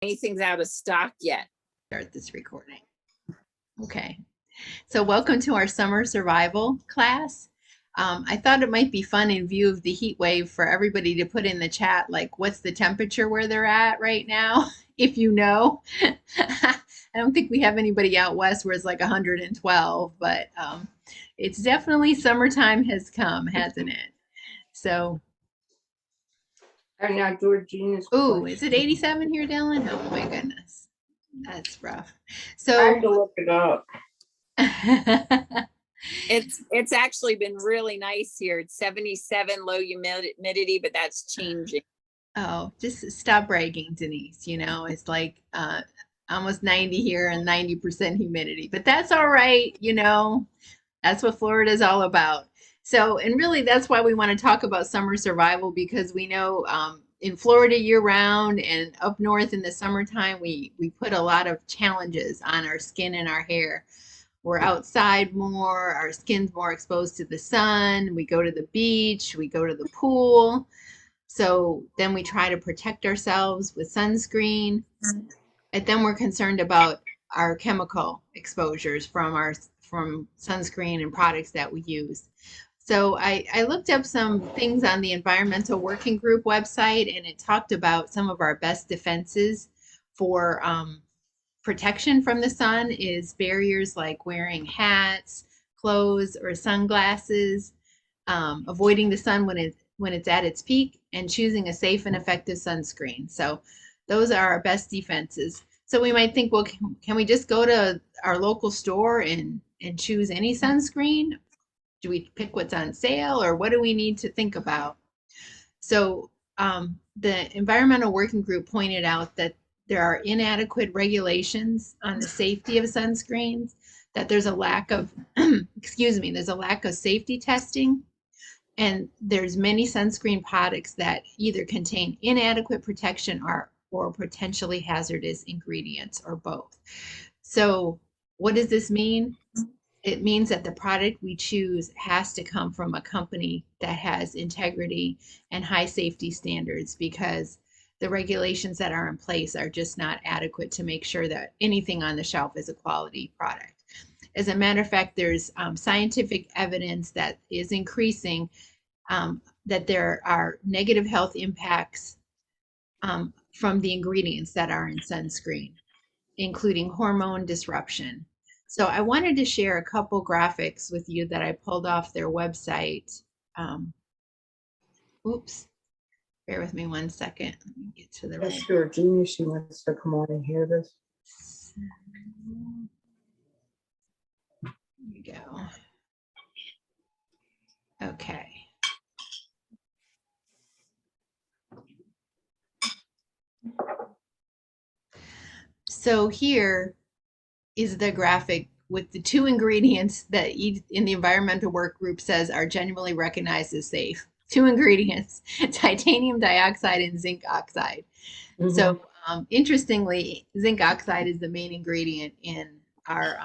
Anything's out of stock yet. Start this recording. Okay, so welcome to our summer survival class. I thought it might be fun in view of the heat wave for everybody to put in the chat, like, what's the temperature where they're at right now, if you know. I don't think we have anybody out west where it's like 112, but it's definitely summertime has come, hasn't it? So, And now Georgina's ooh, question. is it 87 here, Dylan? Oh my goodness, that's rough. I have So, to look it up. It's actually been really nice here. It's 77 low humidity, but that's changing. Oh, just stop bragging, Denise. You know, it's like almost 90 here and 90% humidity, but that's all right. You know, that's what Florida is all about. So, and really, that's why we want to talk about summer survival, because we know in Florida year round and up north in the summertime, we put a lot of challenges on our skin and our hair. We're outside more, our skin's more exposed to the sun, we go to the beach, we go to the pool. So then we try to protect ourselves with sunscreen. And then we're concerned about our chemical exposures from sunscreen and products that we use. So I looked up some things on the Environmental Working Group website, and it talked about some of our best defenses for protection from the sun is barriers like wearing hats, clothes, or sunglasses, avoiding the sun when it's at its peak, and choosing a safe and effective sunscreen. So those are our best defenses. So we might think, well, can we just go to our local store and choose any sunscreen? Do we pick what's on sale, or what do we need to think about? So the Environmental Working Group pointed out that there are inadequate regulations on the safety of sunscreens, that there's a lack of, excuse me, there's a lack of safety testing, and there's many sunscreen products that either contain inadequate protection or potentially hazardous ingredients, or both. So what does this mean? It means that the product we choose has to come from a company that has integrity and high safety standards, because the regulations that are in place are just not adequate to make sure that anything on the shelf is a quality product. As a matter of fact, there's scientific evidence that is increasing that there are negative health impacts from the ingredients that are in sunscreen, including hormone disruption. So I wanted to share a couple graphics with you that I pulled off their website. Oops, bear with me 1 second. Let me get to the right. Georgina, she wants to come on and hear this. Here we go. Okay. So here is the graphic with the two ingredients that in the environmental work group says are genuinely recognized as safe. Two ingredients, titanium dioxide and zinc oxide. Mm-hmm. So interestingly, zinc oxide is the main ingredient in our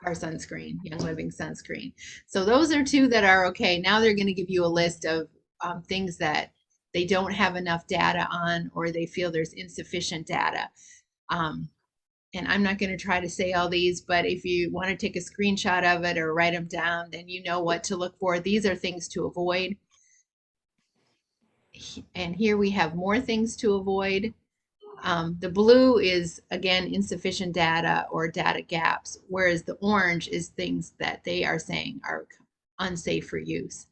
sunscreen, Young Living sunscreen. So those are two that are okay. Now they're going to give you a list of things that they don't have enough data on, or they feel there's insufficient data. And I'm not going to try to say all these, but if you want to take a screenshot of it or write them down, then you know what to look for. These are things to avoid. And here we have more things to avoid. The blue is, again, insufficient data or data gaps, whereas the orange is things that they are saying are unsafe for use.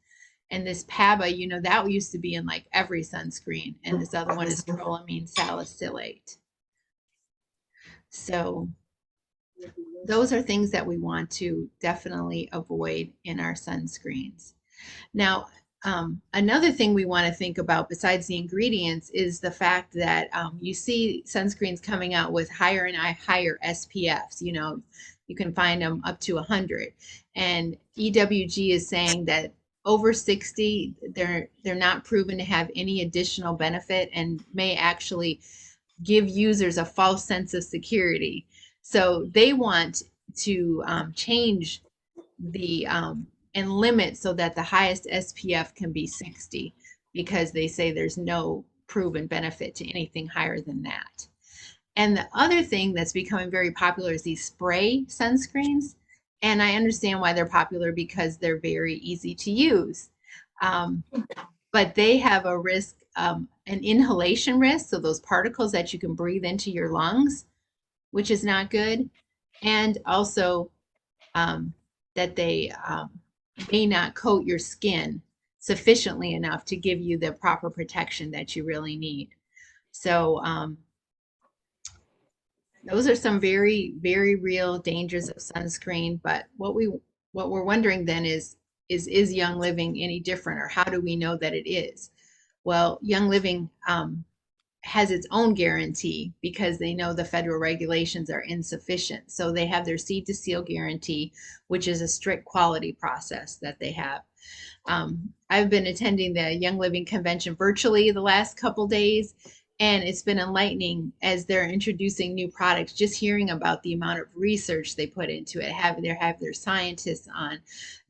And this PABA, you know, that used to be in like every sunscreen. And this other one is trolamine salicylate. So those are things that we want to definitely avoid in our sunscreens. Now, another thing we want to think about besides the ingredients is the fact that you see sunscreens coming out with higher and higher SPFs. You know, you can find them up to 100. And EWG is saying that over 60, they're not proven to have any additional benefit and may actually give users a false sense of security. So they want to change the and limit so that the highest SPF can be 60, because they say there's no proven benefit to anything higher than that. And the other thing that's becoming very popular is these spray sunscreens. And I understand why they're popular because they're very easy to use. Um, but they have a risk, an inhalation risk. So those particles that you can breathe into your lungs, which is not good. And also that they may not coat your skin sufficiently enough to give you the proper protection that you really need. So those are some very, very real dangers of sunscreen. But what we're wondering then is Young Living any different, or how do we know that it is? Well, Young Living has its own guarantee because they know the federal regulations are insufficient. So they have their seed to seal guarantee, which is a strict quality process that they have. I've been attending the Young Living convention virtually the last couple days, and it's been enlightening as they're introducing new products, just hearing about the amount of research they put into it. They have their scientists on.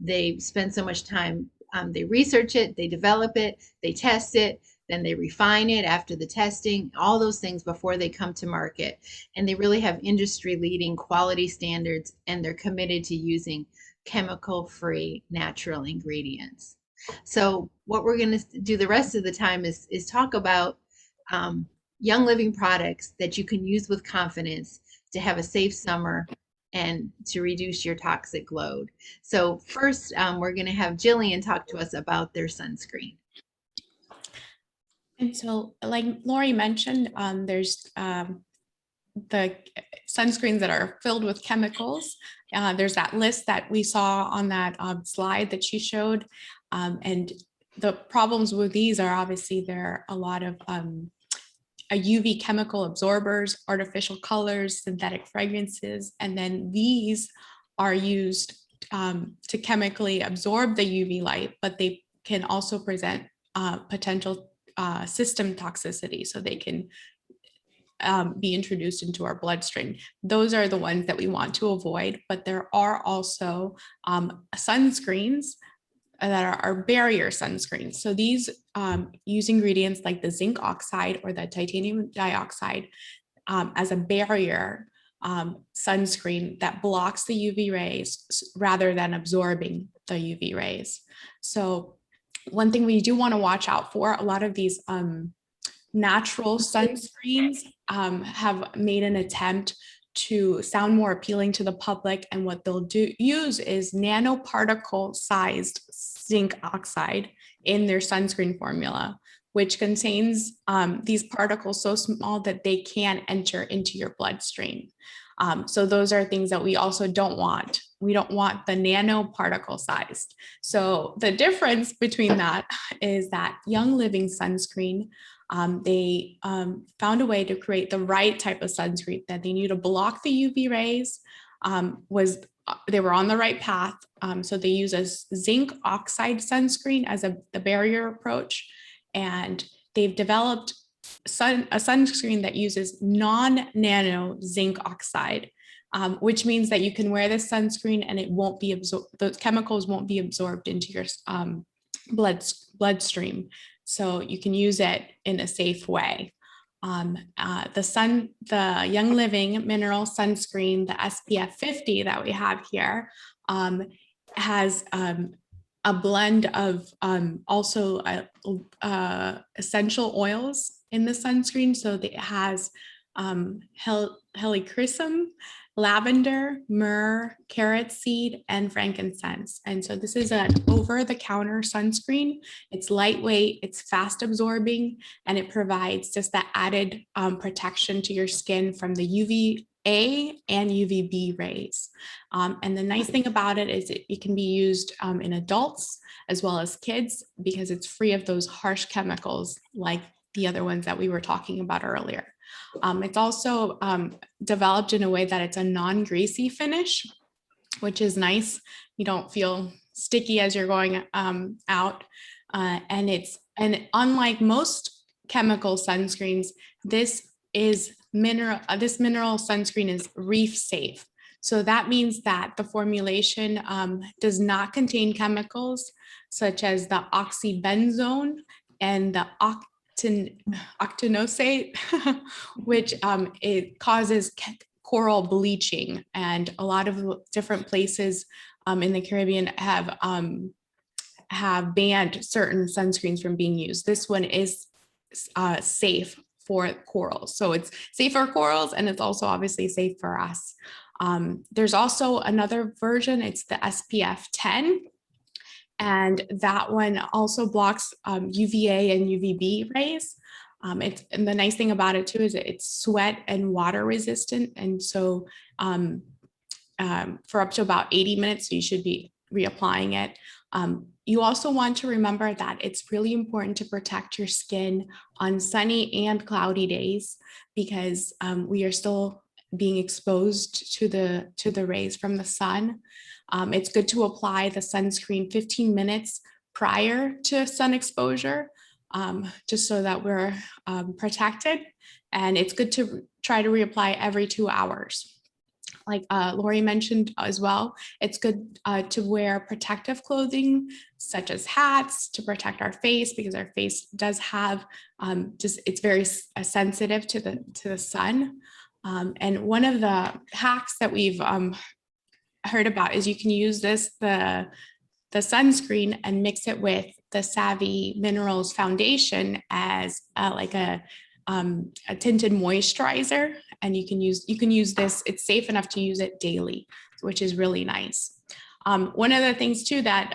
They spend so much time, they research it, they develop it, they test it, then they refine it after the testing, all those things before they come to market. And they really have industry leading quality standards, and they're committed to using chemical-free natural ingredients. So what we're going to do the rest of the time is talk about Young Living products that you can use with confidence to have a safe summer and to reduce your toxic load. So first, we're going to have Jillian talk to us about their sunscreen. And so, like Lori mentioned, there's the sunscreens that are filled with chemicals. There's that list that we saw on that slide that she showed. And the problems with these are obviously there are a lot of UV chemical absorbers, artificial colors, synthetic fragrances, and then these are used to chemically absorb the UV light, but they can also present potential system toxicity, so they can be introduced into our bloodstream. Those are the ones that we want to avoid, but there are also sunscreens that are barrier sunscreens. So these use ingredients like the zinc oxide or the titanium dioxide as a barrier sunscreen that blocks the UV rays rather than absorbing the UV rays. So one thing we do want to watch out for, a lot of these natural sunscreens have made an attempt to sound more appealing to the public, and what they'll use is nanoparticle sized zinc oxide in their sunscreen formula, which contains these particles so small that they can enter into your bloodstream. So those are things that we also don't want. We don't want the nanoparticle sized. So the difference between that is that Young Living sunscreen, they found a way to create the right type of sunscreen that they knew to block the UV rays. They were on the right path. So they use a zinc oxide sunscreen as the barrier approach, and they've developed a sunscreen that uses non-nano zinc oxide, which means that you can wear this sunscreen and it won't be absorbed, those chemicals won't be absorbed into your bloodstream. So you can use it in a safe way. The Young Living mineral sunscreen, the SPF 50 that we have here, has a blend of also essential oils in the sunscreen. So it has helichrysum, lavender, myrrh, carrot seed, and frankincense. And so this is an over-the-counter sunscreen. It's lightweight, it's fast absorbing, and it provides just that added protection to your skin from the UVA and UVB rays. And the nice thing about it is it can be used in adults as well as kids, because it's free of those harsh chemicals like the other ones that we were talking about earlier. It's also developed in a way that it's a non-greasy finish, which is nice. You don't feel sticky as you're going out. And unlike most chemical sunscreens, this mineral sunscreen is reef safe. So that means that the formulation does not contain chemicals such as the oxybenzone and the octinoxate, which it causes coral bleaching, and a lot of different places in the Caribbean have banned certain sunscreens from being used. This one is safe for corals. So it's safe for corals, and it's also obviously safe for us. There's also another version, it's the SPF 10. And that one also blocks UVA and UVB rays. And the nice thing about it too is it's sweat and water resistant. And so for up to about 80 minutes, so you should be reapplying it. You also want to remember that it's really important to protect your skin on sunny and cloudy days, because we are still being exposed to the rays from the sun. It's good to apply the sunscreen 15 minutes prior to sun exposure, just so that we're protected. And it's good to try to reapply every 2 hours. Like Lori mentioned as well, it's good to wear protective clothing, such as hats, to protect our face, because our face does have it's very sensitive to the sun. And one of the hacks that we've heard about is you can use the sunscreen and mix it with the Savvy Minerals foundation as like a tinted moisturizer, and you can use this. It's safe enough to use it daily, which is really nice. One of the things too that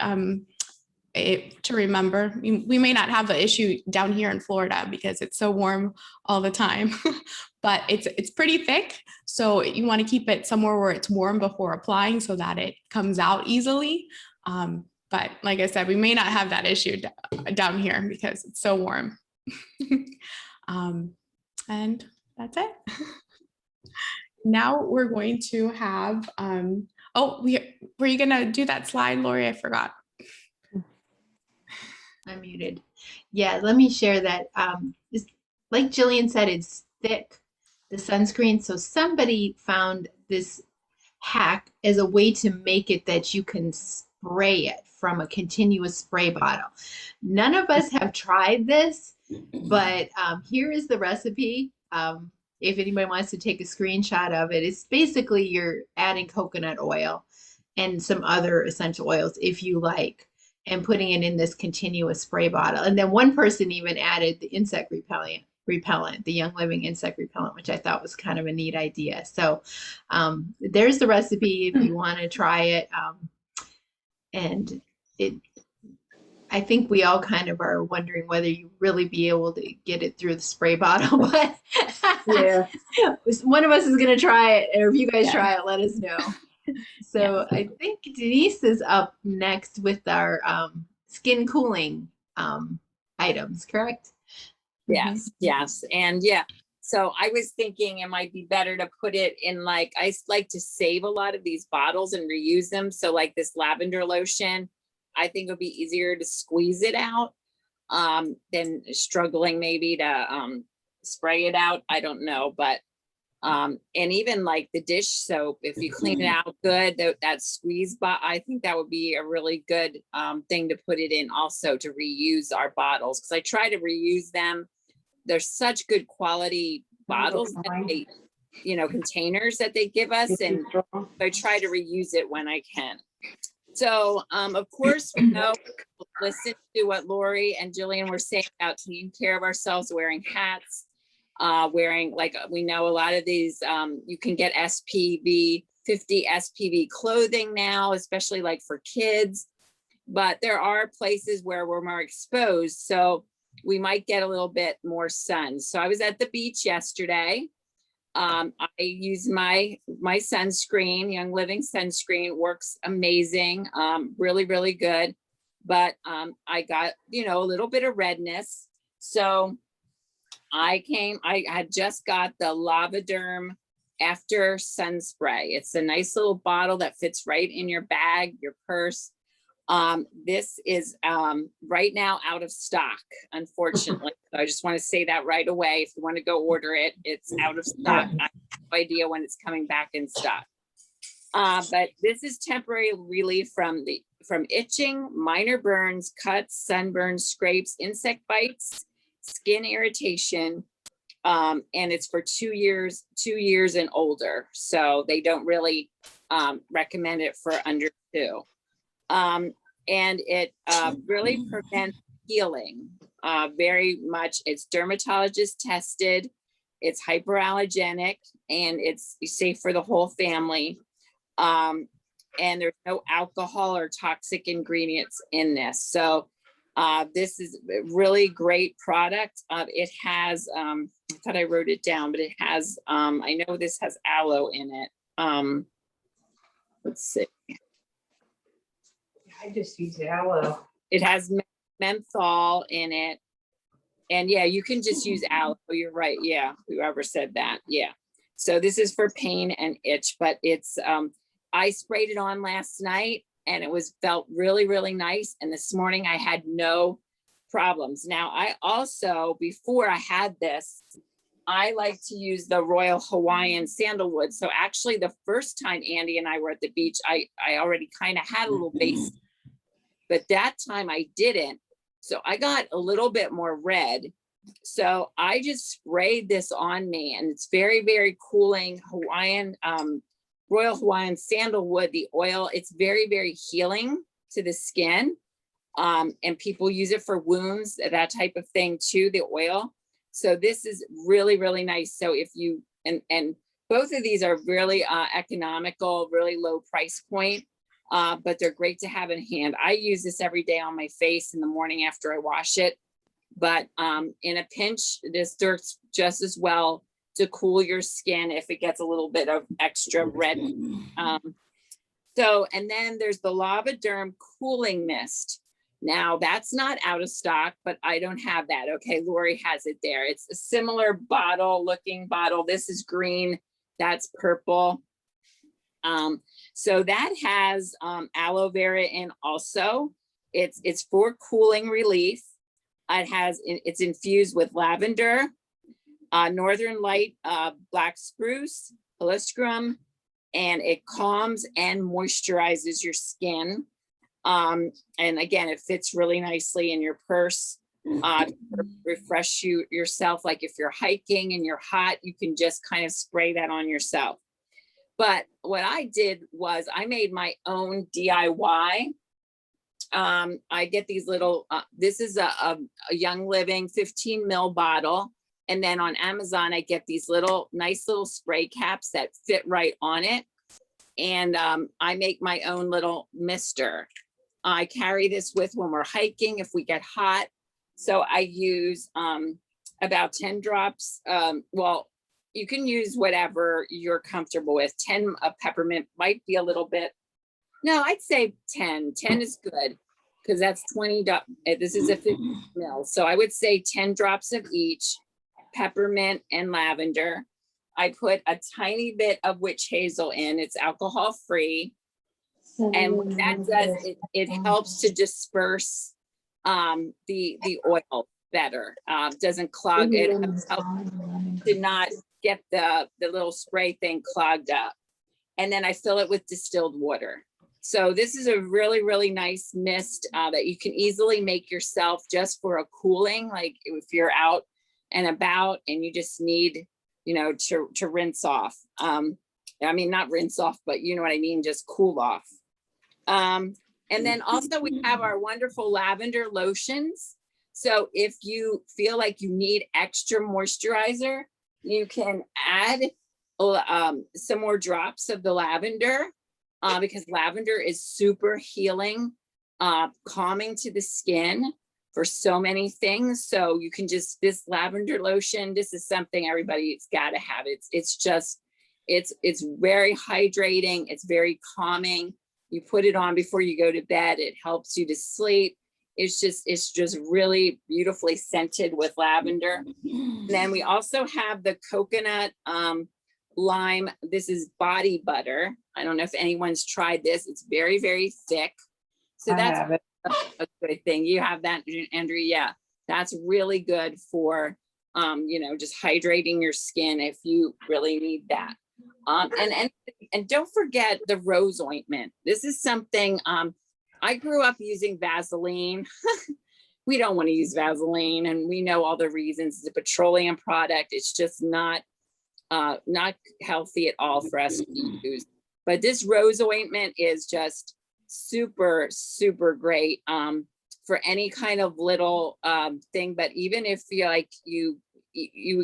to remember, we may not have the issue down here in Florida because it's so warm all the time, but it's pretty thick. So you want to keep it somewhere where it's warm before applying so that it comes out easily. But like I said, we may not have that issue down here because it's so warm. And that's it. Now we're going to have, were you gonna do that slide, Lori? I forgot. I'm muted. Yeah, let me share that. Like Jillian said, it's thick, the sunscreen. So somebody found this hack as a way to make it that you can spray it from a continuous spray bottle. None of us have tried this, but here is the recipe. If anybody wants to take a screenshot of it, it's basically you're adding coconut oil and some other essential oils if you like, and putting it in this continuous spray bottle. And then one person even added the insect repellent, the Young Living insect repellent, which I thought was kind of a neat idea. So there's the recipe if you want to try it. And I think we all kind of are wondering whether you really be able to get it through the spray bottle, but yeah, one of us is going to try it. Or if you guys try it, let us know. So I think Denise is up next with our skin cooling items, correct? Yes, yes. And yeah, so I was thinking it might be better to put it in, like, I like to save a lot of these bottles and reuse them. So like this lavender lotion, I think it'll be easier to squeeze it out than struggling maybe to spray it out. I don't know, but and even like the dish soap, if you clean it out good, that squeeze I think that would be a really good thing to put it in also, to reuse our bottles, because I try to reuse them. They're such good quality bottles that they, containers that they give us, and I try to reuse it when I can. So of course, we know, listen to what Lori and Jillian were saying about taking care of ourselves, wearing hats, wearing, like, we know a lot of these, you can get SPV 50 SPV clothing now, especially like for kids, but there are places where we're more exposed, so we might get a little bit more sun. So I was at the beach yesterday. I use my sunscreen, Young Living sunscreen, works amazing, really, really good. But I got, a little bit of redness. So I had just got the Lavaderm After Sun Spray. It's a nice little bottle that fits right in your bag, your purse. This is right now out of stock, unfortunately. So I just want to say that right away. If you want to go order it, it's out of stock. I have no idea when it's coming back in stock. But this is temporary relief from itching, minor burns, cuts, sunburns, scrapes, insect bites, skin irritation. And it's for 2 years and older. So they don't really recommend it for under 2. And it really prevents healing very much. It's dermatologist tested, it's hyperallergenic, and it's safe for the whole family. And there's no alcohol or toxic ingredients in this. So this is a really great product. It has, I thought I wrote it down, but it has, I know this has aloe in it. Let's see. I just use aloe. It has menthol in it. And yeah, you can just use aloe. You're right. Yeah. Whoever said that. Yeah. So this is for pain and itch, but it's, I sprayed it on last night and it felt really, really nice. And this morning I had no problems. Now I also, before I had this, I like to use the Royal Hawaiian sandalwood. So actually the first time Andy and I were at the beach, I already kind of had a little base, but that time I didn't. So I got a little bit more red. So I just sprayed this on me, and it's very, very cooling. Hawaiian, Royal Hawaiian sandalwood, the oil, it's very, very healing to the skin. And people use it for wounds, that type of thing too, the oil. So this is really, really nice. So if you, and both of these are really economical, really low price point, but they're great to have in hand. I use this every day on my face in the morning after I wash it. But in a pinch, this works just as well to cool your skin if it gets a little bit of extra red. So, and then there's the Lavaderm Cooling Mist. Now that's not out of stock, but I don't have that. Okay, Lori has it there. It's a similar looking bottle. This is green, that's purple. So that has aloe vera in also. It's for cooling relief. It's infused with lavender, northern light, black spruce, palistrum, and it calms and moisturizes your skin. And again, it fits really nicely in your purse. Refresh yourself. Like if you're hiking and you're hot, you can just kind of spray that on yourself. But what I did was I made my own DIY. I get these little, this is a Young Living 15 ml bottle. And then on Amazon, I get these nice little spray caps that fit right on it. And I make my own little mister. I carry this with when we're hiking if we get hot. So I use about 10 drops. Well, you can use whatever you're comfortable with. 10 of peppermint might be a little bit. No, I'd say 10. 10 is good because that's 20. This is a 50 ml. So I would say 10 drops of each, peppermint and lavender. I put a tiny bit of witch hazel in. It's alcohol free. And what that does, it helps to disperse the oil better. Doesn't clog it. Helps to not get the little spray thing clogged up. And then I fill it with distilled water. So this is a really, really nice mist that you can easily make yourself just for a cooling. Like if you're out and about and you just need, to rinse off. I mean, not rinse off, but you know what I mean? Just cool off. And then also we have our wonderful lavender lotions. So if you feel like you need extra moisturizer, you can add some more drops of the lavender because lavender is super healing, calming to the skin for so many things. So you can this lavender lotion, this is something everybody's got to have. It's very hydrating. It's very calming. You put it on before you go to bed. It helps you to sleep. It's just really beautifully scented with lavender. And then we also have the coconut lime. This is body butter. I don't know if anyone's tried this. It's very, very thick. So that's a good thing. You have that, Andrea. Yeah, that's really good for, just hydrating your skin if you really need that. And don't forget the rose ointment. This is something, I grew up using Vaseline we don't want to use Vaseline, and we know all the reasons. It's a petroleum product. It's just not healthy at all for us to use. But this rose ointment is just super, super great for any kind of little thing. But even if you like, you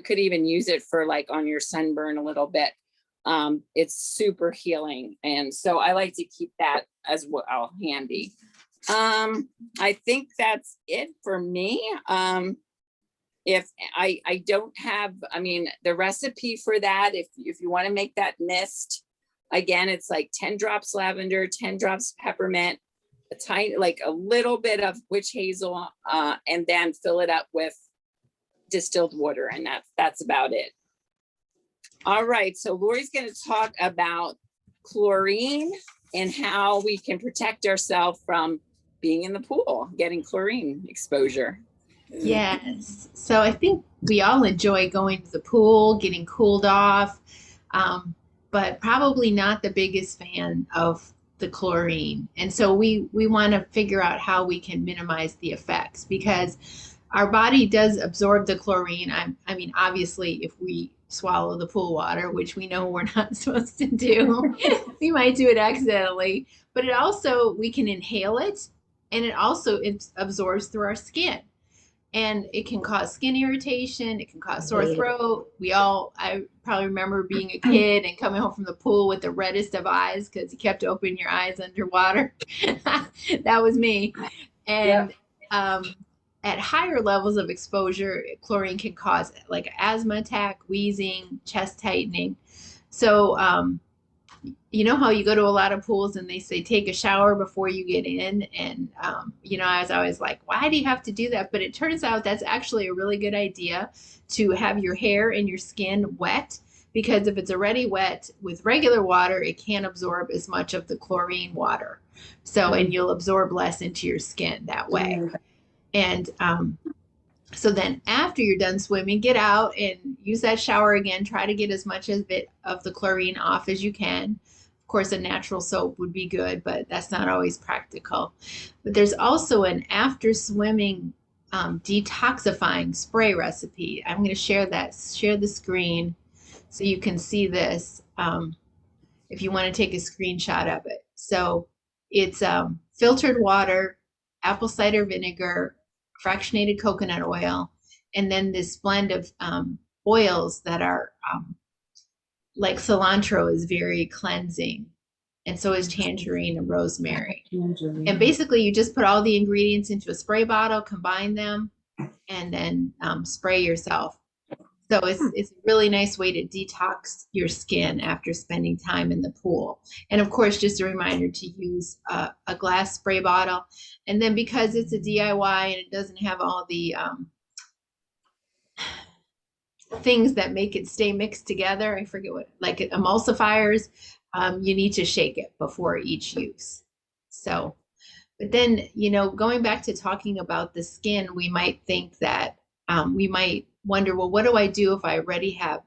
could even use it for like on your sunburn a little bit. It's super healing. And so I like to keep that as well handy. I think that's it for me. If I don't have, I mean, the recipe for that, if you want to make that mist, again, it's like 10 drops lavender, 10 drops peppermint, a tiny, like a little bit of witch hazel, and then fill it up with distilled water. And that's about it. All right, so Lori's going to talk about chlorine and how we can protect ourselves from being in the pool, getting chlorine exposure. Yes. So I think we all enjoy going to the pool, getting cooled off, but probably not the biggest fan of the chlorine. And so we want to figure out how we can minimize the effects, because our body does absorb the chlorine. I mean, obviously, if we swallow the pool water, which we know we're not supposed to do, we might do it accidentally, but it also, we can inhale it, and it also absorbs through our skin. And it can cause skin irritation. It can cause sore throat. I probably remember being a kid and coming home from the pool with the reddest of eyes because you kept opening your eyes underwater. That was me. And at higher levels of exposure, chlorine can cause like asthma attack, wheezing, chest tightening. So, you know how you go to a lot of pools and they say take a shower before you get in, and you know, I was always like, why do you have to do that? But it turns out that's actually a really good idea, to have your hair and your skin wet, because if it's already wet with regular water, it can't absorb as much of the chlorine water. So, and you'll absorb less into your skin that way. And so then after you're done swimming, get out and use that shower again. Try to get as much of the chlorine off as you can. Of course, a natural soap would be good, but that's not always practical. But there's also an after swimming detoxifying spray recipe. I'm going to share the screen so you can see this if you want to take a screenshot of it. So it's filtered water, apple cider vinegar, fractionated coconut oil, and then this blend of oils that are like cilantro is very cleansing, and so is tangerine and rosemary. And basically you just put all the ingredients into a spray bottle, combine them, and then spray yourself. So it's a really nice way to detox your skin after spending time in the pool. And of course, just a reminder to use a glass spray bottle. And then because it's a DIY and it doesn't have all the things that make it stay mixed together, I forget what, like emulsifiers, you need to shake it before each use. So, but then, you know, going back to talking about the skin, we might think that we might wonder, well, what do I do if I already have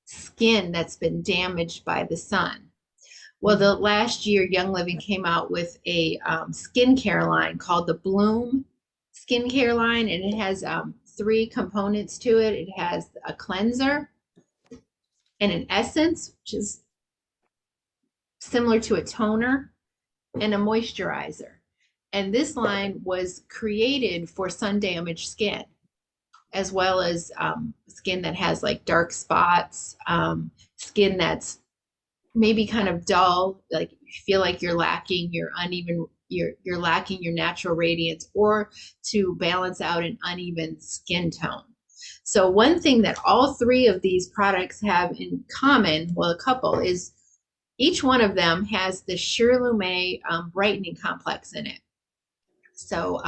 skin that's been damaged by the sun? Well, the last year, Young Living came out with a skincare line called the Bloom skincare line, and it has 3 components to it. It has a cleanser and an essence, which is similar to a toner, and a moisturizer. And this line was created for sun damaged skin, as well as skin that has like dark spots, skin that's maybe kind of dull, like you feel like you're lacking your uneven, you're lacking your natural radiance, or to balance out an uneven skin tone. So one thing that all 3 of these products have in common, well, a couple, is each one of them has the Shirley brightening complex in it. So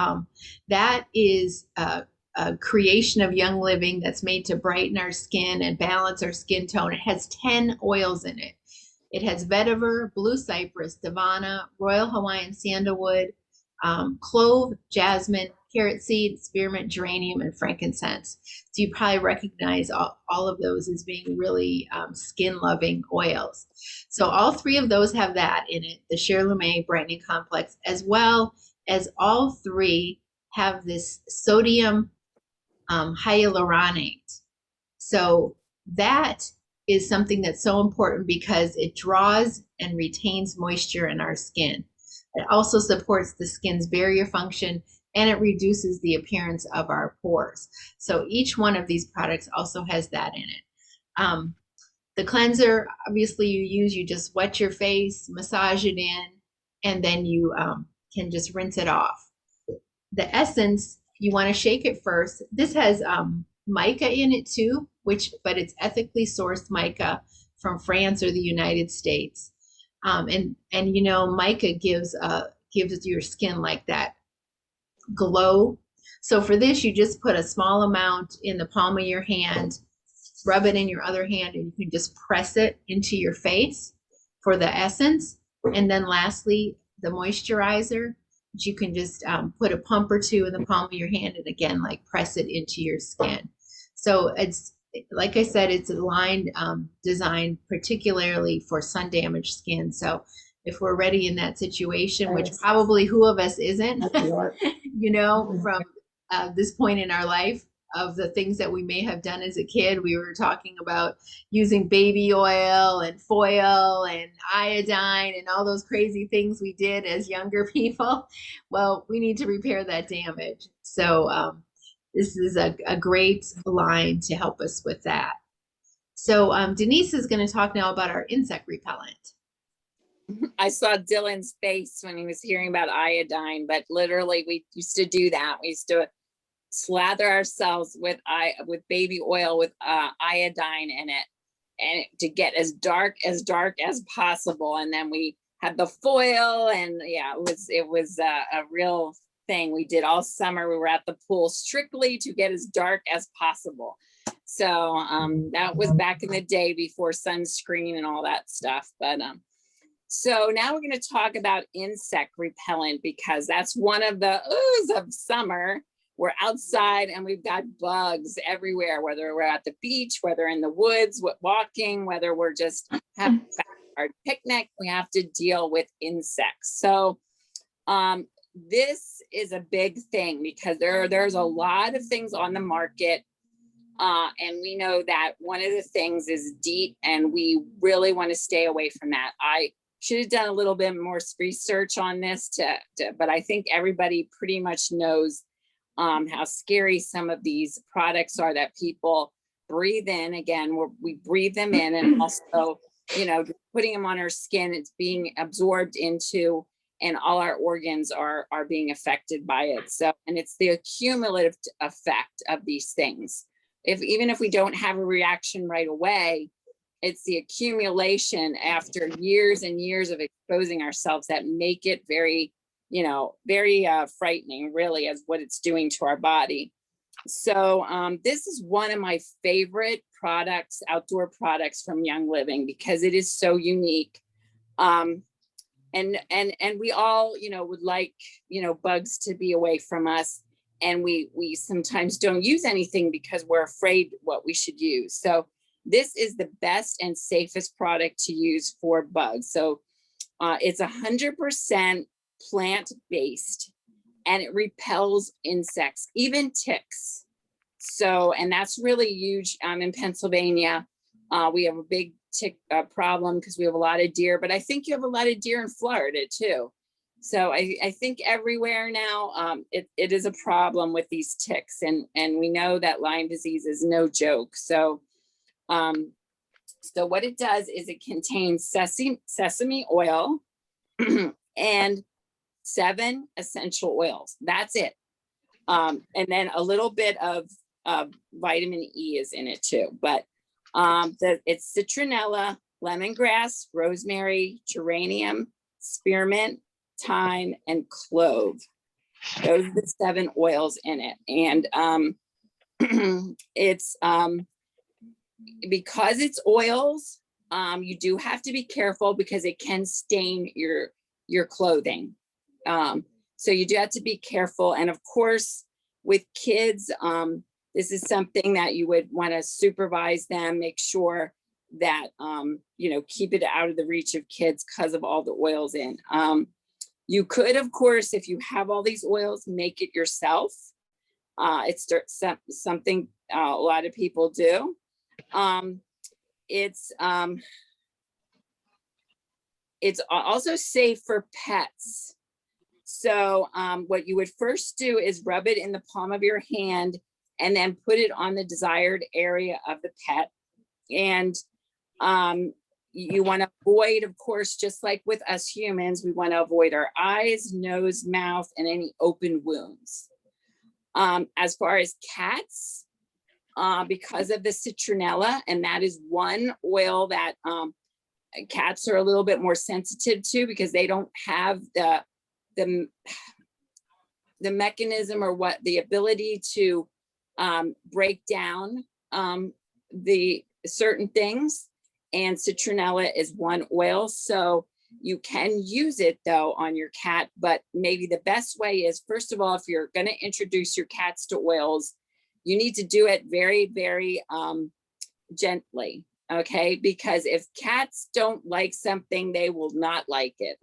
that is a creation of Young Living that's made to brighten our skin and balance our skin tone. It has 10 oils in it. It has vetiver, blue cypress, davana, royal Hawaiian sandalwood, clove, jasmine, carrot seed, spearmint, geranium, and frankincense. So you probably recognize all of those as being really skin-loving oils. So all 3 of those have that in it, the Shirley brightening complex, as well as all three have this sodium hyaluronate. So that is something that's so important because it draws and retains moisture in our skin. It also supports the skin's barrier function, and it reduces the appearance of our pores. So each one of these products also has that in it. The cleanser, obviously you just wet your face, massage it in, and then you can just rinse it off. The essence, you want to shake it first. This has mica in it too, but it's ethically sourced mica from France or the United States. And you know, mica gives your skin like that glow. So for this, you just put a small amount in the palm of your hand, rub it in your other hand, and you can just press it into your face for the essence. And then lastly, the moisturizer, you can just put a pump or two in the palm of your hand and again, like press it into your skin. So it's, like I said, it's a line designed particularly for sun damaged skin. So if we're ready in that situation, which probably who of us isn't, you know, from this point in our life, of the things that we may have done as a kid. We were talking about using baby oil and foil and iodine and all those crazy things we did as younger people. Well, we need to repair that damage. So this is a great line to help us with that. So Denise is going to talk now about our insect repellent. I saw Dylan's face when he was hearing about iodine, but literally we used to do that. We used to slather ourselves with baby oil with iodine in it, and to get as dark as possible. And then we had the foil, and yeah, it was a real thing we did all summer. We were at the pool strictly to get as dark as possible. So that was back in the day before sunscreen and all that stuff. But so now we're going to talk about insect repellent, because that's one of the oohs of summer. We're outside and we've got bugs everywhere, whether we're at the beach, whether in the woods, walking, whether we're just having our picnic, we have to deal with insects. So this is a big thing because there's a lot of things on the market. And we know that one of the things is DEET, and we really want to stay away from that. I should have done a little bit more research on this, but I think everybody pretty much knows how scary some of these products are that people breathe in. Again, we breathe them in, and also, you know, putting them on our skin, it's being absorbed into, and all our organs are being affected by it. So, and it's the accumulative effect of these things. Even if we don't have a reaction right away, it's the accumulation after years and years of exposing ourselves that make it very, you know, very frightening, really, as what it's doing to our body. So this is one of my favorite products, outdoor products from Young Living, because it is so unique. And we all, you know, would like, you know, bugs to be away from us. And we sometimes don't use anything because we're afraid what we should use. So this is the best and safest product to use for bugs. So it's 100% plant-based, and it repels insects, even ticks. So, and that's really huge in Pennsylvania. We have a big tick problem because we have a lot of deer, but I think you have a lot of deer in Florida too. So I think everywhere now it is a problem with these ticks, and we know that Lyme disease is no joke. So so what it does is it contains sesame oil and 7 essential oils. That's it. And then a little bit of vitamin E is in it too. But it's citronella, lemongrass, rosemary, geranium, spearmint, thyme, and clove. Those are the 7 oils in it. And it's because it's oils, you do have to be careful because it can stain your clothing. So you do have to be careful. And of course, with kids, this is something that you would want to supervise them, make sure that, you know, keep it out of the reach of kids because of all the oils in. You could, of course, if you have all these oils, make it yourself. It's something a lot of people do. It's also safe for pets. So what you would first do is rub it in the palm of your hand and then put it on the desired area of the pet. And you want to avoid, of course, just like with us humans, we want to avoid our eyes, nose, mouth, and any open wounds. As far as cats, because of the citronella, and that is one oil that cats are a little bit more sensitive to because they don't have the mechanism or the ability to break down the certain things, and citronella is one oil. So you can use it though on your cat, but maybe the best way is, first of all, if you're going to introduce your cats to oils, you need to do it very, very gently. Okay, because if cats don't like something, they will not like it.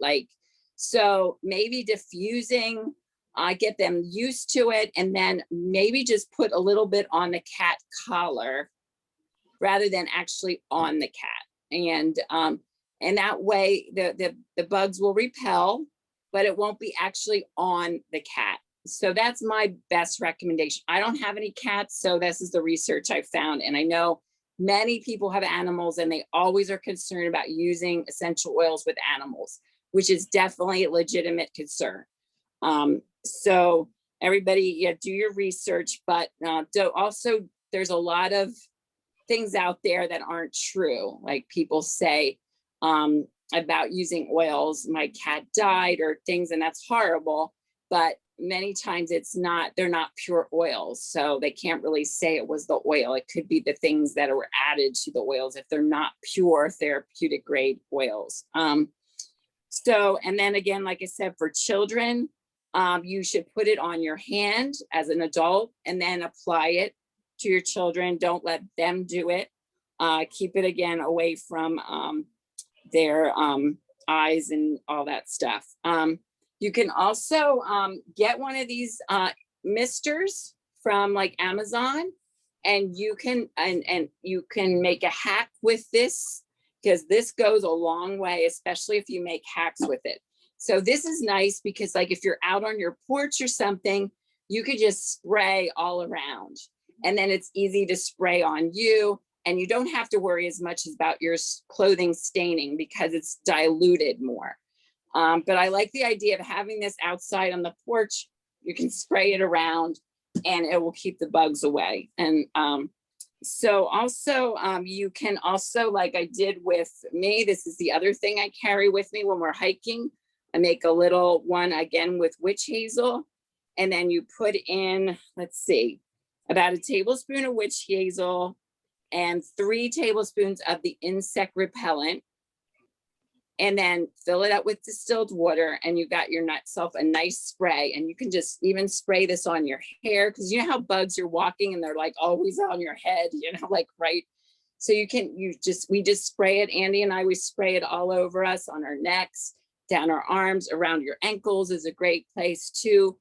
So maybe diffusing, get them used to it, and then maybe just put a little bit on the cat collar rather than actually on the cat. And that way the bugs will repel, but it won't be actually on the cat. So that's my best recommendation. I don't have any cats, so this is the research I found. And I know many people have animals and they always are concerned about using essential oils with animals, which is definitely a legitimate concern. So everybody, do your research, but also there's a lot of things out there that aren't true. Like people say about using oils, my cat died or things, and that's horrible. But many times they're not pure oils. So they can't really say it was the oil. It could be the things that were added to the oils if they're not pure therapeutic grade oils. So, and then again, like I said, for children, you should put it on your hand as an adult and then apply it to your children. Don't let them do it. Keep it again away from their eyes and all that stuff. You can also get one of these misters from like Amazon, and you can you can make a hack with this, because this goes a long way, especially if you make hacks with it. So this is nice because like if you're out on your porch or something, you could just spray all around, and then it's easy to spray on you, and you don't have to worry as much about your clothing staining because it's diluted more. But I like the idea of having this outside on the porch. You can spray it around and it will keep the bugs away. And so also you can also, like I did with me, this is the other thing I carry with me when we're hiking. I make a little one again with witch hazel, and then you put in, let's see, about a tablespoon of witch hazel and 3 tablespoons of the insect repellent. And then fill it up with distilled water, and you got yourself a nice spray. And you can just even spray this on your hair, because you know how bugs are walking and they're like always on your head, like right. So we just spray it. Andy and I, we spray it all over us, on our necks, down our arms, around your ankles is a great place too.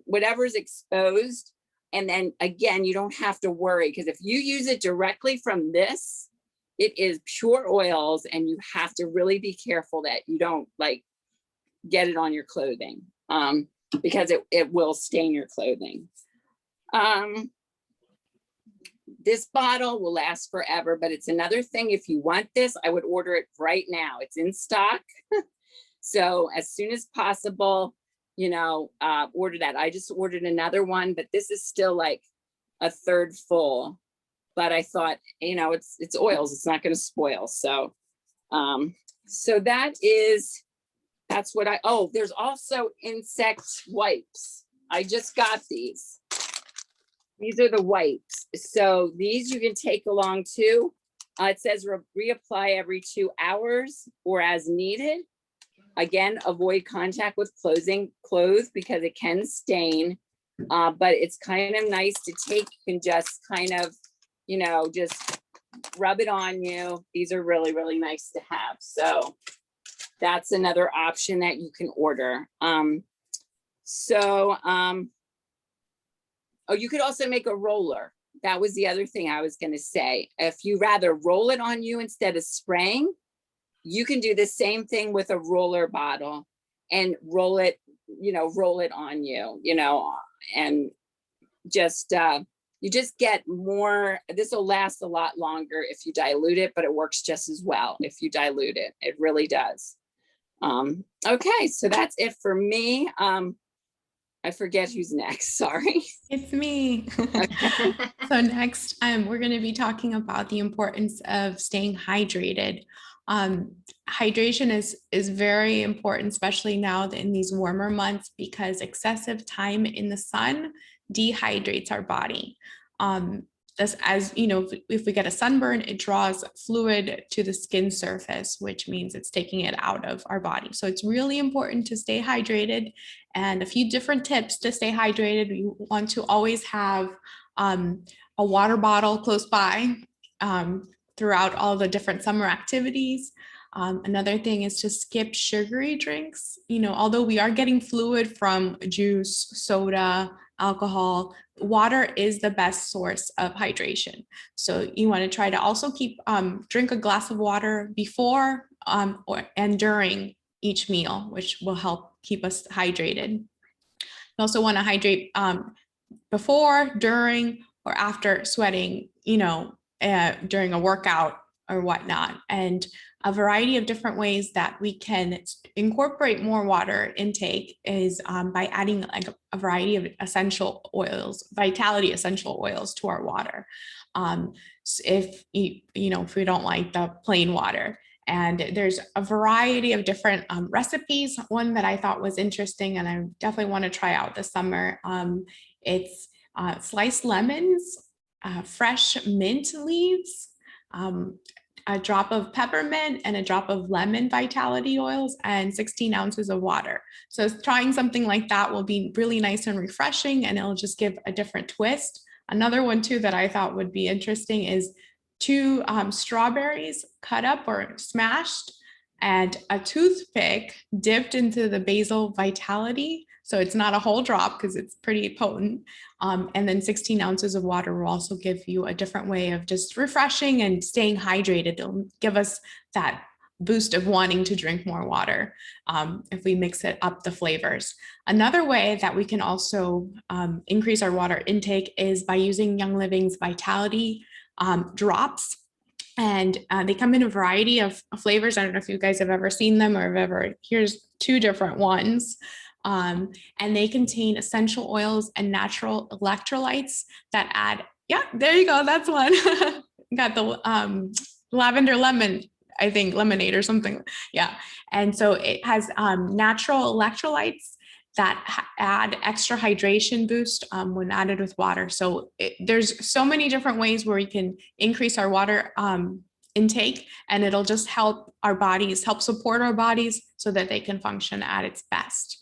Whatever's exposed. And then again, you don't have to worry, because if you use it directly from this, it is pure oils, and you have to really be careful that you don't like get it on your clothing, because it will stain your clothing. This bottle will last forever, but it's another thing. If you want this, I would order it right now. It's in stock. So as soon as possible, order that. I just ordered another one, but this is still like a third full. But I thought, it's oils, it's not going to spoil. So, so that's what there's also insect wipes. I just got these. These are the wipes. So these you can take along too. It says reapply every 2 hours or as needed. Again, avoid contact with clothes because it can stain. But it's kind of nice to take. You can just kind of just rub it on you. These are really, really nice to have. So that's another option that you can order. Oh, you could also make a roller. That was the other thing I was going to say. If you rather roll it on you instead of spraying, you can do the same thing with a roller bottle and roll it on you, and just, you just get more. This will last a lot longer if you dilute it, but it works just as well if you dilute it. It really does. Okay, so that's it for me. I forget who's next. Sorry. It's me. So next, we're going to be talking about the importance of staying hydrated. Hydration is very important, especially now in these warmer months, because excessive time in the sun dehydrates our body. As you know, if we get a sunburn, it draws fluid to the skin surface, which means it's taking it out of our body. So it's really important to stay hydrated. And a few different tips to stay hydrated. You want to always have a water bottle close by throughout all the different summer activities. Another thing is to skip sugary drinks. Although we are getting fluid from juice, soda, alcohol, water is the best source of hydration. So you want to try to also drink a glass of water before and during each meal, which will help keep us hydrated. You also want to hydrate before, during, or after sweating, during a workout or whatnot. And a variety of different ways that we can incorporate more water intake is by adding like a variety of essential oils, vitality essential oils to our water. If we don't like the plain water. And there's a variety of different recipes. One that I thought was interesting and I definitely want to try out this summer. It's sliced lemons, fresh mint leaves, a drop of peppermint and a drop of lemon vitality oils, and 16 ounces of water. So trying something like that will be really nice and refreshing, and it'll just give a different twist. Another one too that I thought would be interesting is 2 strawberries cut up or smashed and a toothpick dipped into the basil vitality. So it's not a whole drop because it's pretty potent. And then 16 ounces of water will also give you a different way of just refreshing and staying hydrated. It'll give us that boost of wanting to drink more water if we mix it up the flavors. Another way that we can also increase our water intake is by using Young Living's Vitality drops. And they come in a variety of flavors. I don't know if you guys have ever seen them or here's 2 different ones. And they contain essential oils and natural electrolytes that add, yeah, there you go, that's one. Got the lavender lemon, I think lemonade or something. Yeah. And so it has natural electrolytes that add extra hydration boost when added with water. So there's so many different ways where we can increase our water intake, and it'll just help support our bodies so that they can function at its best.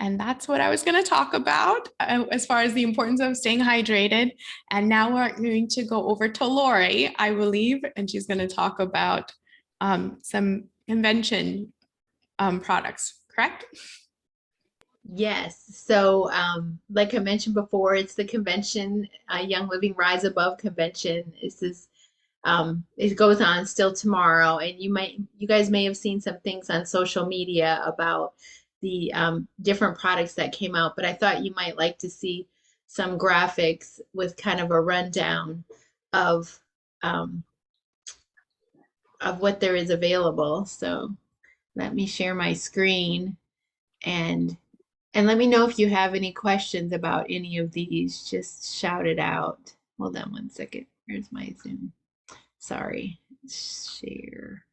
And that's what I was going to talk about as far as the importance of staying hydrated. And now we're going to go over to Lori, I believe, and she's going to talk about some convention products, correct? Yes. So like I mentioned before, it's the convention, Young Living Rise Above convention. This is it goes on still tomorrow, and you guys may have seen some things on social media about the different products that came out, but I thought you might like to see some graphics with kind of a rundown of what there is available. So let me share my screen and let me know if you have any questions about any of these. Just shout it out. Hold on one second. Here's my Zoom. Sorry. Share.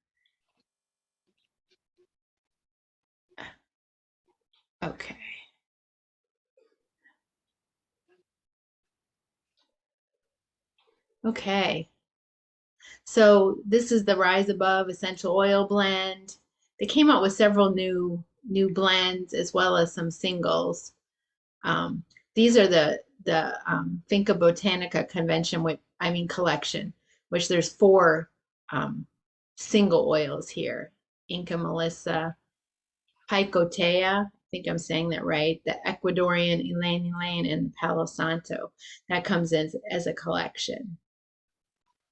Okay. Okay. So this is the Rise Above Essential Oil Blend. They came out with several new blends as well as some singles. These are the Finca Botanica convention collection, which there's 4 single oils here. Inca Melissa, Picotea, I think I'm saying that right, the Ecuadorian Elaine Elaine, and Palo Santo. That comes in as a collection.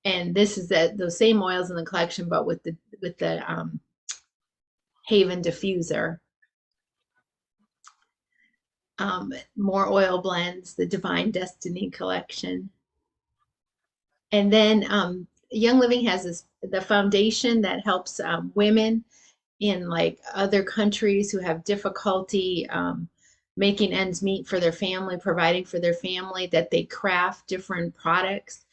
And this is those same oils in the collection, but with the Haven diffuser. More oil blends, the Divine Destiny collection. And then Young Living has the foundation that helps women in like other countries who have difficulty making ends meet for their family, providing for their family, that they craft different products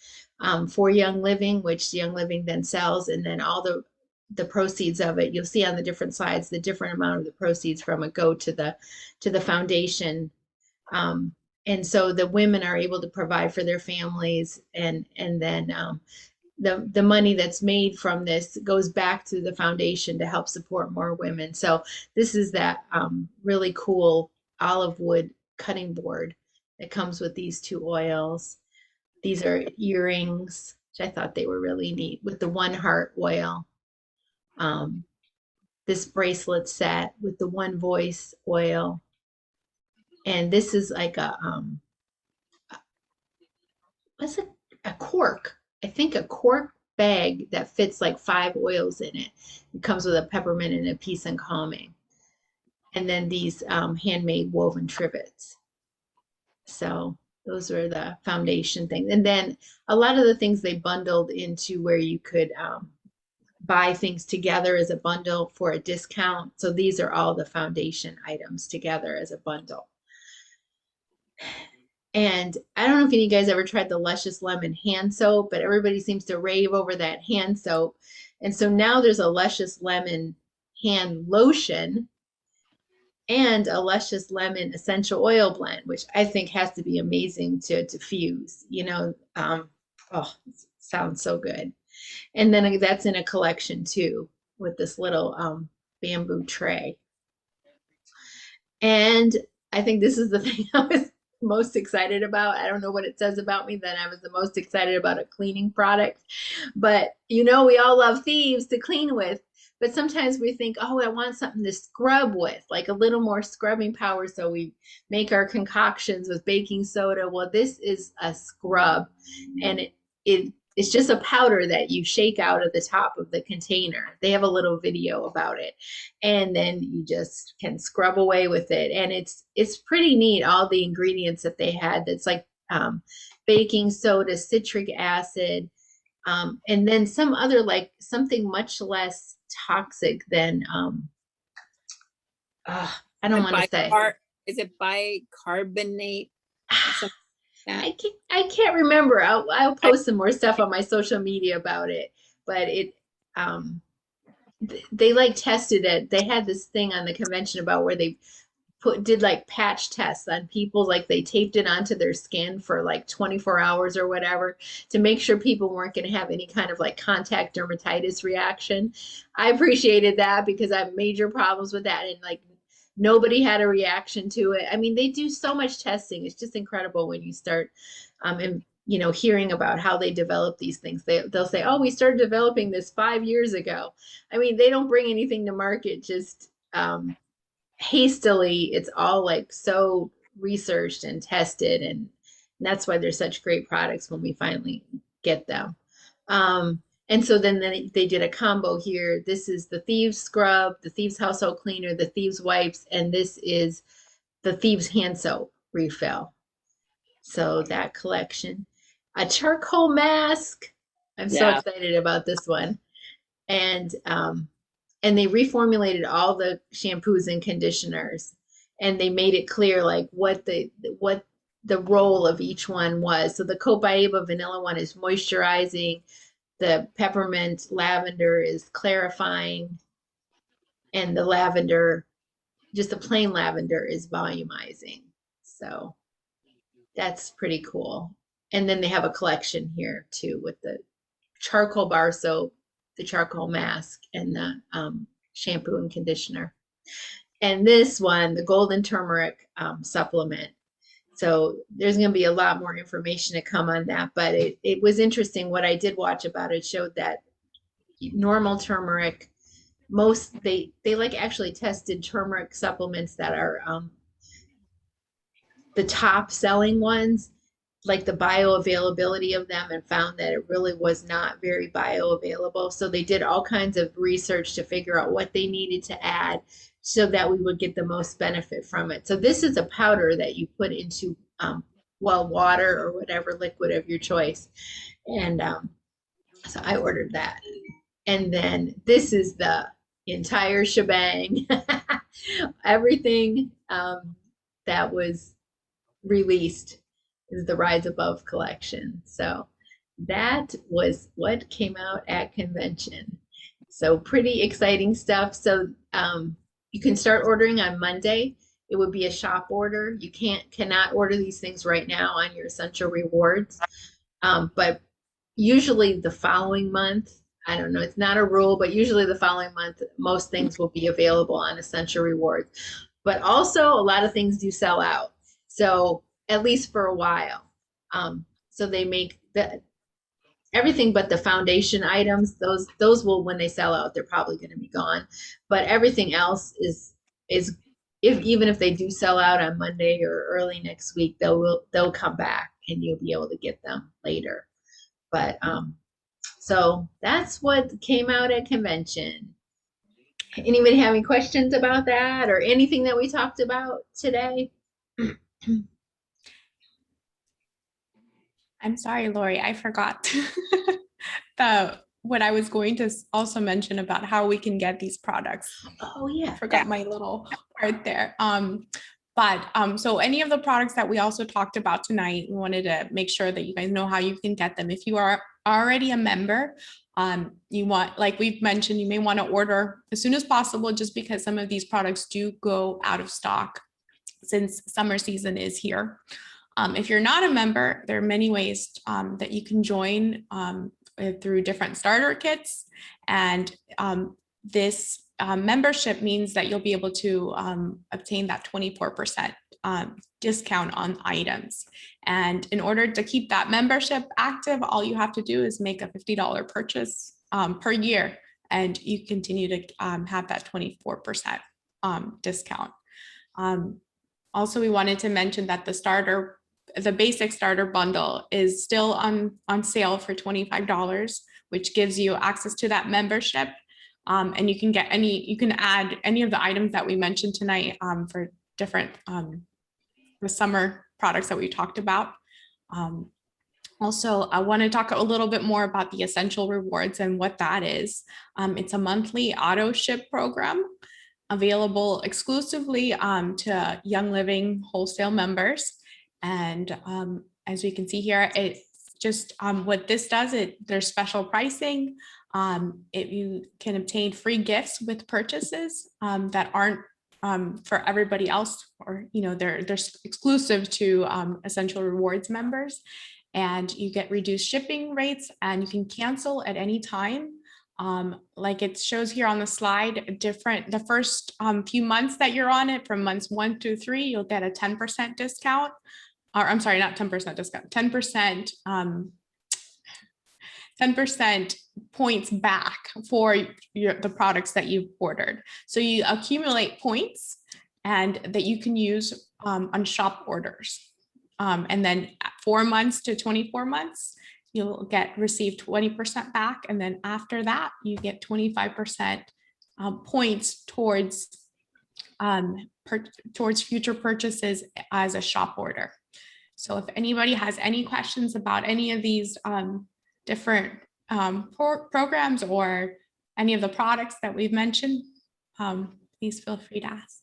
for Young Living, which Young Living then sells, and then all the proceeds of it, you'll see on the different slides, the different amount of the proceeds from it go to the foundation. And so the women are able to provide for their families, and then the money that's made from this goes back to the foundation to help support more women. So this is that really cool olive wood cutting board that comes with these two oils. These are earrings, which I thought they were really neat, with the One Heart oil. This bracelet set with the One Voice oil. And this is like what's a cork? I think a cork bag that fits like 5 oils in it. It comes with a peppermint and a peace and calming. And then these handmade woven trivets. So those are the foundation things. And then a lot of the things they bundled into where you could buy things together as a bundle for a discount. So these are all the foundation items together as a bundle. And I don't know if any of you guys ever tried the Luscious Lemon hand soap, but everybody seems to rave over that hand soap. And so now there's a Luscious Lemon hand lotion and a Luscious Lemon essential oil blend, which I think has to be amazing to diffuse. You know, oh, sounds so good. And then that's in a collection too, with this little bamboo tray. And I think this is the thing I was most excited about. I don't know what it says about me that I was the most excited about a cleaning product, but you know, we all love thieves to clean with, but sometimes we think, oh, I want something to scrub with, like a little more scrubbing power. So we make our concoctions with baking soda. Well, this is a scrub, and it's just a powder that you shake out of the top of the container. They have a little video about it, and then you just can scrub away with it. And it's pretty neat, all the ingredients that they had. That's like baking soda, citric acid, and then some other, like something much less toxic than I don't want to say. Is it bicarbonate? I can't remember. I'll post some more stuff on my social media about it. But it they like tested it. They had this thing on the convention about where they did like patch tests on people, like they taped it onto their skin for like 24 hours or whatever to make sure people weren't going to have any kind of like contact dermatitis reaction. I appreciated that because I have major problems with that, and like nobody had a reaction to it. I mean, they do so much testing. It's just incredible when you start and you know, hearing about how they develop these things. They'll say, oh, we started developing this 5 years ago. I mean, they don't bring anything to market just hastily. It's all like so researched and tested, and that's why they're such great products when we finally get them. And so then they did a combo here. This is the Thieves Scrub, the Thieves Household Cleaner, the Thieves Wipes, and this is the Thieves Hand Soap refill. So that collection. A charcoal mask. I'm so excited about this one. And they reformulated all the shampoos and conditioners, and they made it clear like what the role of each one was. So the Copaiba vanilla one is moisturizing. The peppermint lavender is clarifying, and the lavender, just the plain lavender, is volumizing. So that's pretty cool. And then they have a collection here too with the charcoal bar soap, the charcoal mask, and the shampoo and conditioner. And this one, the golden turmeric supplement. So there's going to be a lot more information to come on that, but it was interesting. What I did watch about it showed that normal turmeric they like actually tested turmeric supplements that are the top selling ones, like the bioavailability of them, and found that it really was not very bioavailable. So they did all kinds of research to figure out what they needed to add so that we would get the most benefit from it. So this is a powder that you put into well, water or whatever liquid of your choice. And so I ordered that. And then this is the entire shebang. Everything that was released is the Rise Above collection. So that was what came out at convention. So pretty exciting stuff. So you can start ordering on Monday. It would be a shop order. You cannot order these things right now on your Essential Rewards. But usually the following month, I don't know, it's not a rule, but usually the following month, most things will be available on Essential Rewards. But also a lot of things do sell out. So at least for a while. So they make everything but the foundation items, those will, when they sell out, they're probably going to be gone. But everything else is even if they do sell out on Monday or early next week, they'll come back and you'll be able to get them later. But so that's what came out at convention. Anybody have any questions about that or anything that we talked about today? I'm sorry, Lori, I forgot what I was going to also mention about how we can get these products. Oh yeah. I forgot my little part there. So any of the products that we also talked about tonight, we wanted to make sure that you guys know how you can get them. If you are already a member, you want, like we've mentioned, you may want to order as soon as possible, just because some of these products do go out of stock since summer season is here. If you're not a member, there are many ways that you can join through different starter kits. And this membership means that you'll be able to obtain that 24% discount on items. And in order to keep that membership active, all you have to do is make a $50 purchase per year, and you continue to have that 24% discount. Also, we wanted to mention that the basic starter bundle is still on sale for $25, which gives you access to that membership. And you can add any of the items that we mentioned tonight for different the summer products that we talked about. Also, I want to talk a little bit more about the Essential Rewards and what that is. It's a monthly auto ship program available exclusively to Young Living wholesale members. And as we can see here, it's just what this does, there's special pricing. You can obtain free gifts with purchases that aren't for everybody else, or they're exclusive to Essential Rewards members. And you get reduced shipping rates, and you can cancel at any time. Like it shows here on the slide, the first few months that you're on it, from months 1 to 3, you'll get a 10% discount. Or I'm sorry, not 10% discount, 10% points back for the products that you've ordered. So you accumulate points and that you can use on shop orders. And then at 4 months to 24 months, you'll receive 20% back. And then after that, you get 25% points towards future purchases as a shop order. So if anybody has any questions about any of these different programs or any of the products that we've mentioned, please feel free to ask.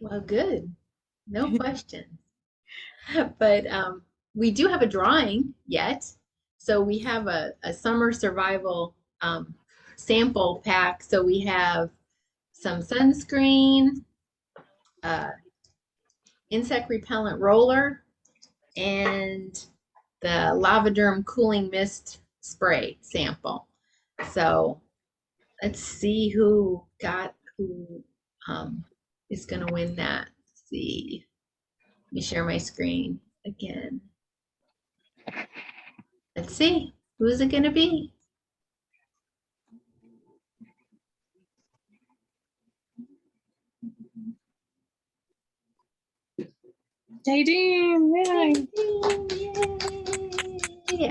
Well, good. No questions. But we do have a drawing yet. So we have a summer survival sample pack. So we have some sunscreen, insect repellent roller, and the Lavaderm cooling mist spray sample. So let's see who is going to win that. see. Let me share my screen again. Let's see. Who's it going to be? Nadine, Yay!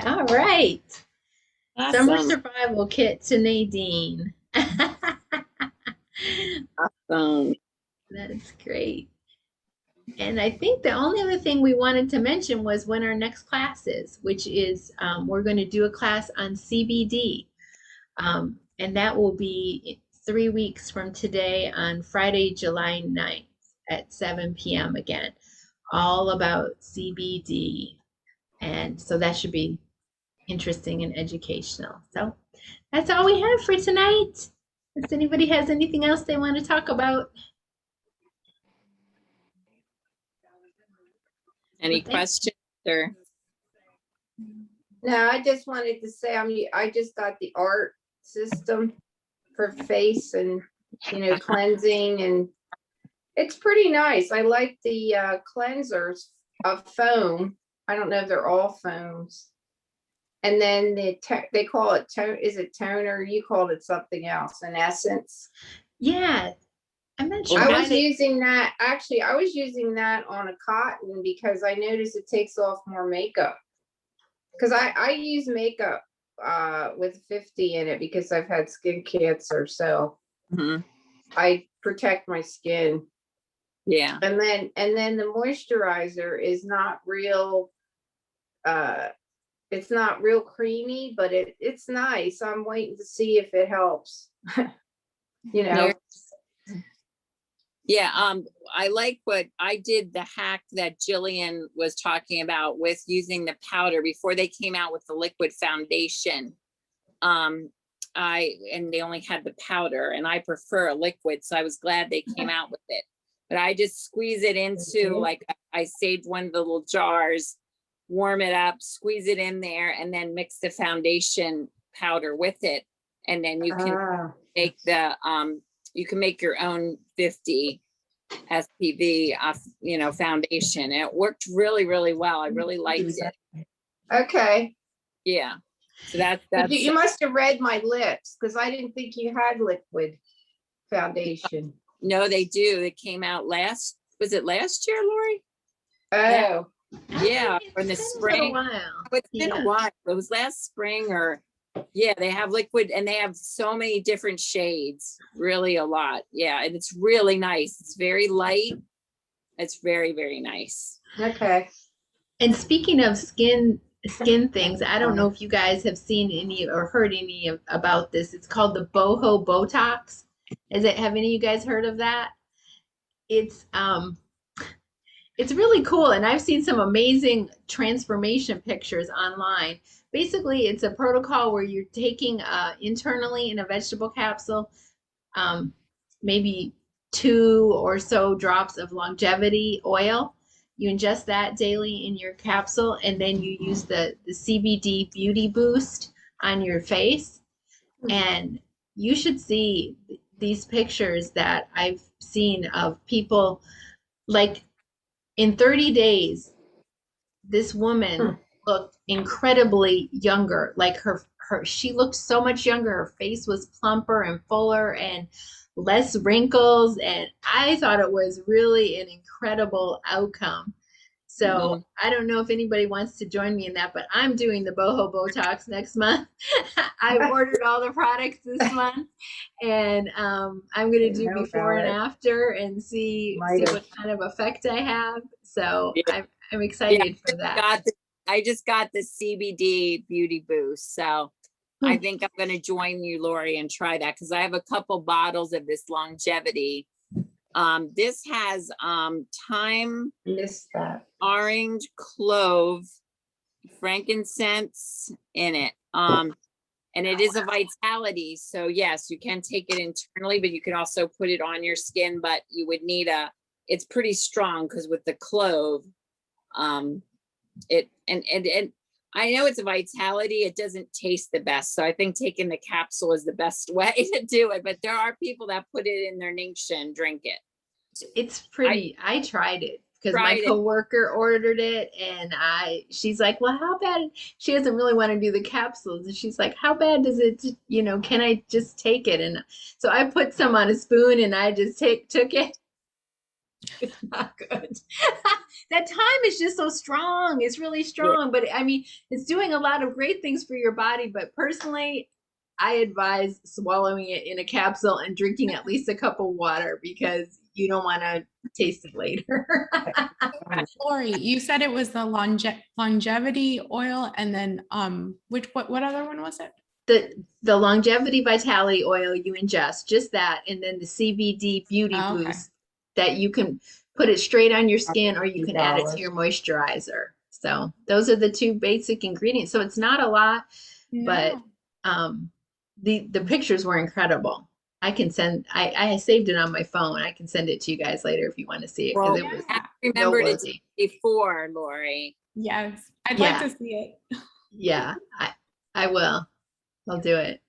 All right. Summer awesome. survival kit to Nadine. Awesome. That's great. And I think the only other thing we wanted to mention was when our next class is, which is we're going to do a class on CBD. And that will be 3 weeks from today on Friday, July 9th at 7 p.m. again, all about CBD. And so that should be interesting and educational. So that's all we have for tonight. If anybody has anything else they want to talk about. Any Okay. questions or? No, I just wanted to say, I just got the art system for face and, cleansing, and it's pretty nice. I like the cleansers of foam. I don't know if they're all foams. And then they call it tone. Is it toner? You called it something else, an essence. Yeah, I'm not sure. I was using that. Actually, I was using that on a cotton because I noticed it takes off more makeup. Because I use makeup with 50 in it because I've had skin cancer, so I protect my skin. Yeah. And then the moisturizer is not real. It's not real creamy, but it's nice. I'm waiting to see if it helps. Yeah. I like what I did, the hack that Jillian was talking about with using the powder before they came out with the liquid foundation. And they only had the powder, and I prefer a liquid, so I was glad they came out with it. But I just squeeze it into, like, I saved one of the little jars, warm it up, squeeze it in there, and then mix the foundation powder with it. And then you can make the you can make your own 50 SPV foundation. It worked really, really well. I really liked it. Okay. Yeah. So that's You must have read my lips because I didn't think you had liquid foundation. No, they do. It came out was it last year, Lori? Oh. Yeah, It's in the been a spring. little while. It's been a while. It was last spring they have liquid, and they have so many different shades, really a lot. Yeah, and it's really nice. It's very light. It's very, very nice. Okay. And speaking of skin things, I don't know if you guys have seen any or heard any about this. It's called the boho Botox. Have any of you guys heard of that? It's really cool, and I've seen some amazing transformation pictures online. Basically, it's a protocol where you're taking internally in a vegetable capsule, maybe 2 or so drops of longevity oil. You ingest that daily in your capsule, and then you use the CBD Beauty Boost on your face. And you should see these pictures that I've seen of people, like, in 30 days, this woman looked incredibly younger. Like she looked so much younger. Her face was plumper and fuller and less wrinkles. And I thought it was really an incredible outcome. So I don't know if anybody wants to join me in that, but I'm doing the boho Botox next month. I've ordered all the products this month, and I'm going to do before and after and see what kind of effect I have. So yeah. I'm excited for that. I just got the CBD Beauty Boost. So I think I'm going to join you, Lori, and try that because I have a couple bottles of this longevity. This has thyme, orange, clove, frankincense in it. And it is a vitality. So yes, you can take it internally, but you can also put it on your skin, but you would need it's pretty strong because with the clove, and I know it's a vitality. It doesn't taste the best. So I think taking the capsule is the best way to do it. But there are people that put it in their nincture and drink it. It's pretty. I tried it because my Tried it. coworker ordered it, and she's like, well, how bad? She doesn't really want to do the capsules, and she's like, how bad does it? Can I just take it? And so I put some on a spoon, and I just took it. It's not good. That thyme is just so strong. It's really strong, but I mean, it's doing a lot of great things for your body. But personally, I advise swallowing it in a capsule and drinking at least a cup of water because you don't want to taste it later. Lori, you said it was the longevity oil, and then what other one was it? The longevity vitality oil you ingest, just that, and then the CBD beauty Oh, okay. boost that you can put it straight on your skin, or you can add it to your moisturizer. So those are the two basic ingredients. So it's not a lot, but the pictures were incredible. I can send, I saved it on my phone. I can send it to you guys later if you want to see it, because Well, it was I remembered it noteworthy. before, Lori. Yes, I'd like to see it. Yeah, I will. I'll do it.